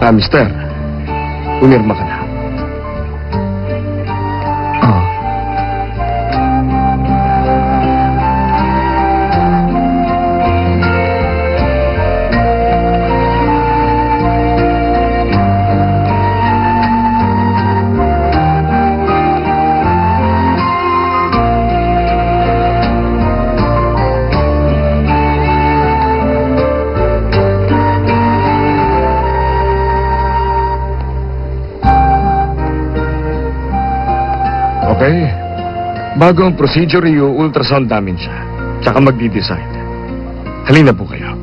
Mister, umirma ka na. Oh. Okay. Bago ang procedure, i-ultrasound namin siya. Tsaka magdi-decide. Halina po kayo.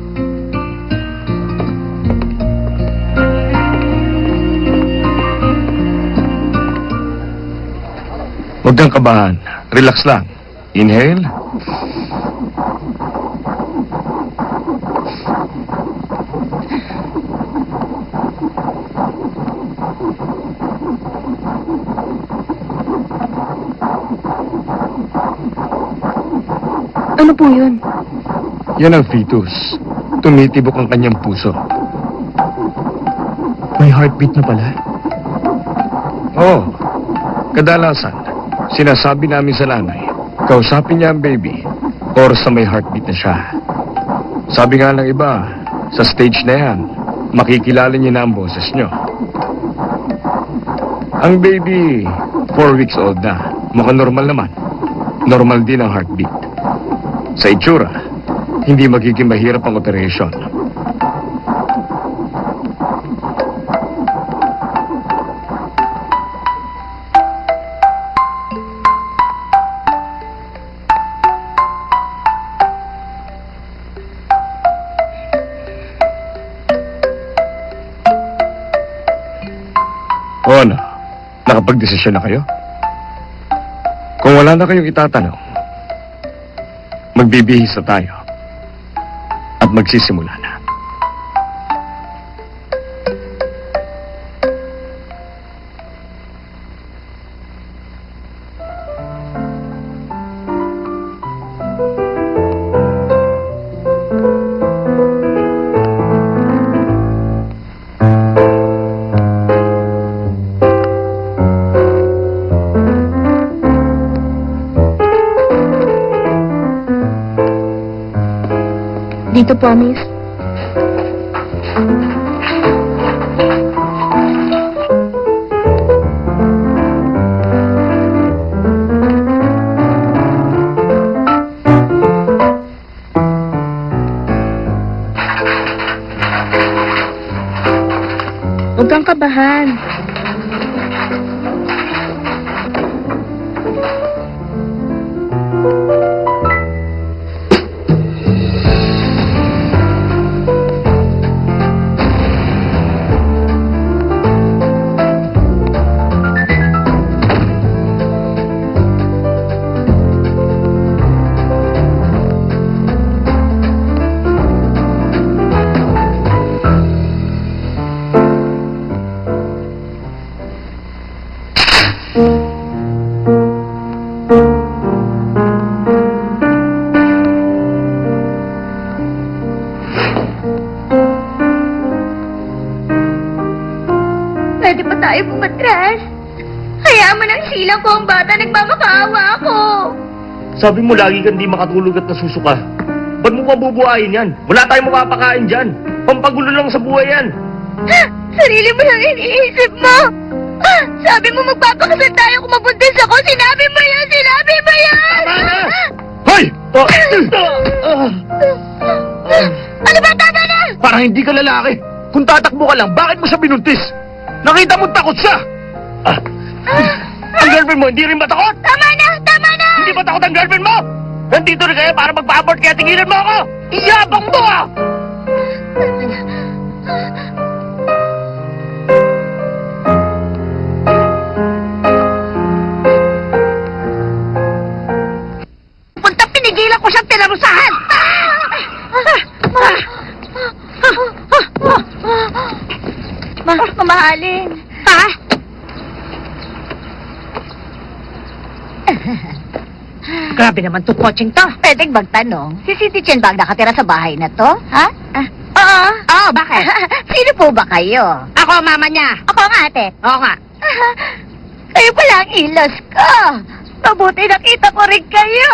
Huwag kang kabahan. Relax lang. Inhale. Ano po yun? Yan ang fetus. Tumitibok ang kanyang puso. May heartbeat na pala. Oo. Kadalasan, sinasabi namin sa nanay, kausapin niya ang baby, oras na may heartbeat na siya. Sabi nga ng iba, sa stage na yan, makikilala niyo na ang boses niyo. Ang baby, 4 weeks old na. Mukhang normal naman. Normal din ang heartbeat. Sa itsura, hindi magiging mahirap ang operation. O ano, nakapag-desisyon na kayo? Kung wala na kayong itatanong, magbibihis na tayo at magsisimula na. Dito po, miss. Huwag kang kabahan. Pwede pa tayo pumatras? Hayaan mo nang silang ko ang bata, nagmamakaawa ako. Sabi mo lagi kang di makatulog at nasusuka. Ba't mo mabubuhayin yan? Wala tayong makapakain dyan. Pampagulo lang sa buhay yan. Ha? Sarili mo lang iniisip mo. Sabi mo magpapakasal tayo kung mabuntis ako. Sinabi mo yan! Sinabi mo yan! Tama na! Hoy! Ano ba? Tama na! Parang hindi ka lalaki. Kung tatakbo ka lang, bakit mo siya binuntis? Nakita mo takot siya! Ang girlfriend mo, hindi rin ba takot? Tama na! Tama na! Hindi ba takot ang girlfriend mo? Nandito rin kayo para magpa-abort kaya tingilan mo ako! Iyabang mo ah! Punta pinigilan ko siyang tinarusahan! Mamahalin. Ha? Grabe naman to, coaching to. Pwedeng magtanong, si City Chen ba ang nakatira sa bahay na to? Ha? Oo, Oh, bakit? Sino po ba kayo? Ako, mama niya. Ako ang ate. Oo nga. Kayo pala ang ilos ko. Mabuti nakita ko rin kayo.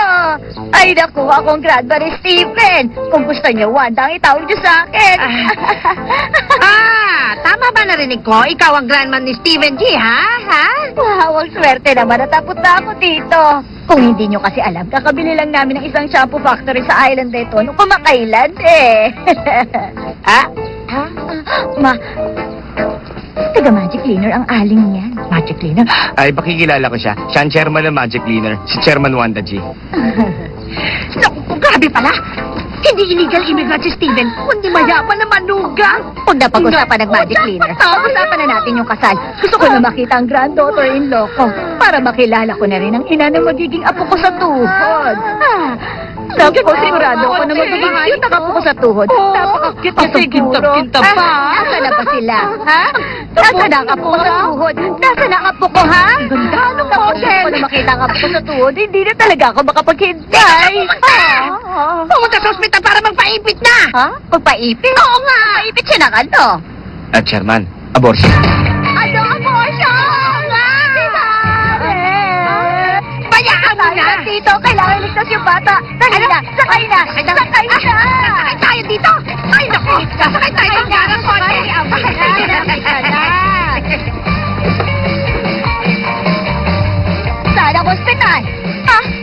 Ay, naku, akong grandma ni Stephen. Kung gusto niyo, Wanda ang itawag niyo sa akin. Tama ba narinig ko? Ikaw ang grandman ni Steven G, ha? Wow, ang swerte naman. Natapot na ako dito. Kung hindi niyo kasi alam, kakabili lang namin ng isang shampoo factory sa island na ito nung kumakailan eh. Ma, taga Magic Cleaner ang aling niyan. Magic cleaner. Ay, pakikilala ko siya. Siya ang chairman ng Magic Cleaner. Si Chairman Wanda G. Naku, grabe pala. Hindi illegal immigrant si Steven, kundi mayaman na manugang. Huwag na pag-usapan ng Magic Cleaner. Pag-usapan na natin yung kasal. Gusto ko na makita ang granddaughter-in-law ko para makilala ko na rin ang ina na magiging apo ko sa tuhod. Sabi ko, sigurado ako na magiging cute ang apo ko sa tuhod. Napaka-cute na siguro. Nasaan na ba sila? Ha? Nasaan na ang apo ko sa tuhod? Nasaan na ang apo ko, ha? Anong model? Gusto ko na makita ang apo ko sa tuhod. Hindi na talaga ako makapaghintay. Pumunta sa ospital para magpaipit na. Ha? Pagpaipit? Oo nga. Paipit siya ng ano? At Chairman, abortion. Ano abortion? Bayaan mo na. Dito, kailangan ligtas yung bata. Dali na, sakay na, sakay na. Sakay tayo dito. Ay, naku. Sasakay tayo ng garang kotse. Sakay na. Saan ang ospital?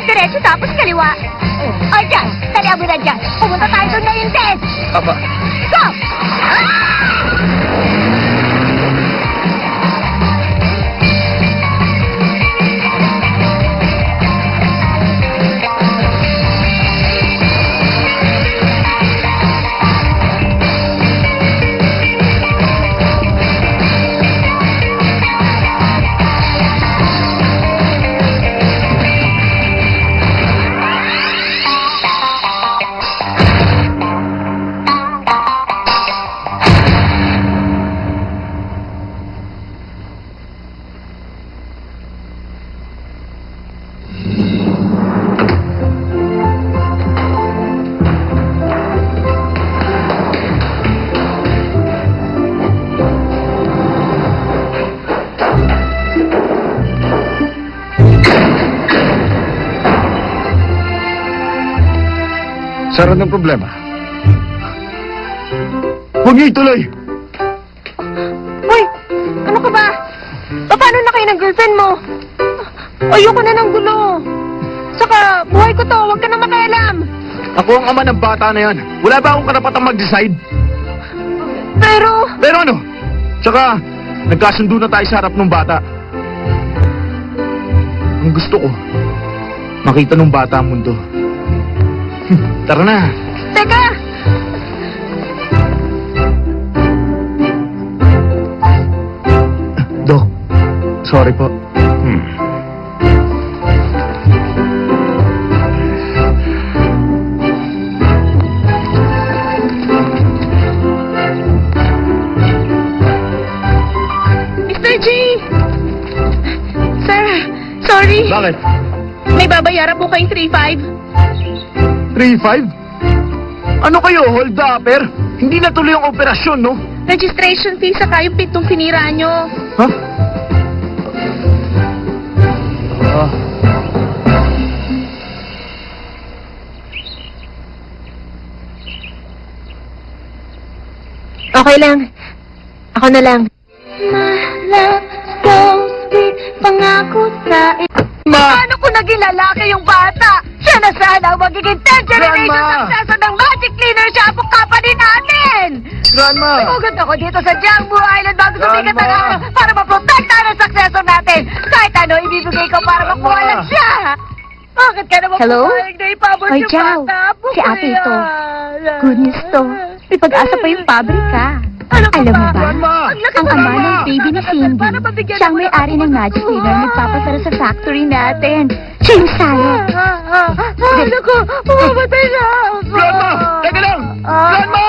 Diretso tapos kaliwa. O, dyan. Dali mo na dyan. Pumunta tayo doon na yung test. Aba, Go! Sara ng problema. Huwag niyo ituloy! Hoy, ano ka ba? Paano na kayo ng girlfriend mo? Ayoko na ng gulo. Saka, buhay ko to, huwag ka na makialam. Ako ang ama ng bata na yan. Wala ba akong karapatang mag-decide? Pero, Pero ano? Tsaka, nagkasundo na tayo sa harap ng bata. Ang gusto ko, makita ng bata ang mundo. Tara na. teka! Dok, sorry po. Mr. G! Sir, sorry. Bakit? May babayaran po kayong 3-5. 3-5? Ano kayo, hold-upper? Hindi na tuloy ang operasyon, no? Registration fee saka yung pitong sinira nyo. Ha? Ah. Okay lang. Ako na lang. Pangako sa Paano kung naging lalaki yung bata? Siya na sana ang magiging 10th generation Grandma! successor ng Magic Cleaner Shampoo Company natin! Grandma! Tumugot ako dito sa Jambu Island bago sumikat ang Grandma! araw para maprotektahan ang successor natin! Kahit ano, ibibigay ko para makuha lang siya! Bakit ka naman Hello? pumayag na ipabot Hoy, yung Chow. bata? Si ate ito. Good news to. May pag-asa pa yung pabrika. Ano ka Alam mo ba? Grandma! Ang ama ng baby ni Cindy, siyang may-ari ng Magic Cleaner nagpapasara sa factory natin. Siya yung Sarah. Ano ko? Mamamatay na ako! Grandma! Teka lang! Grandma!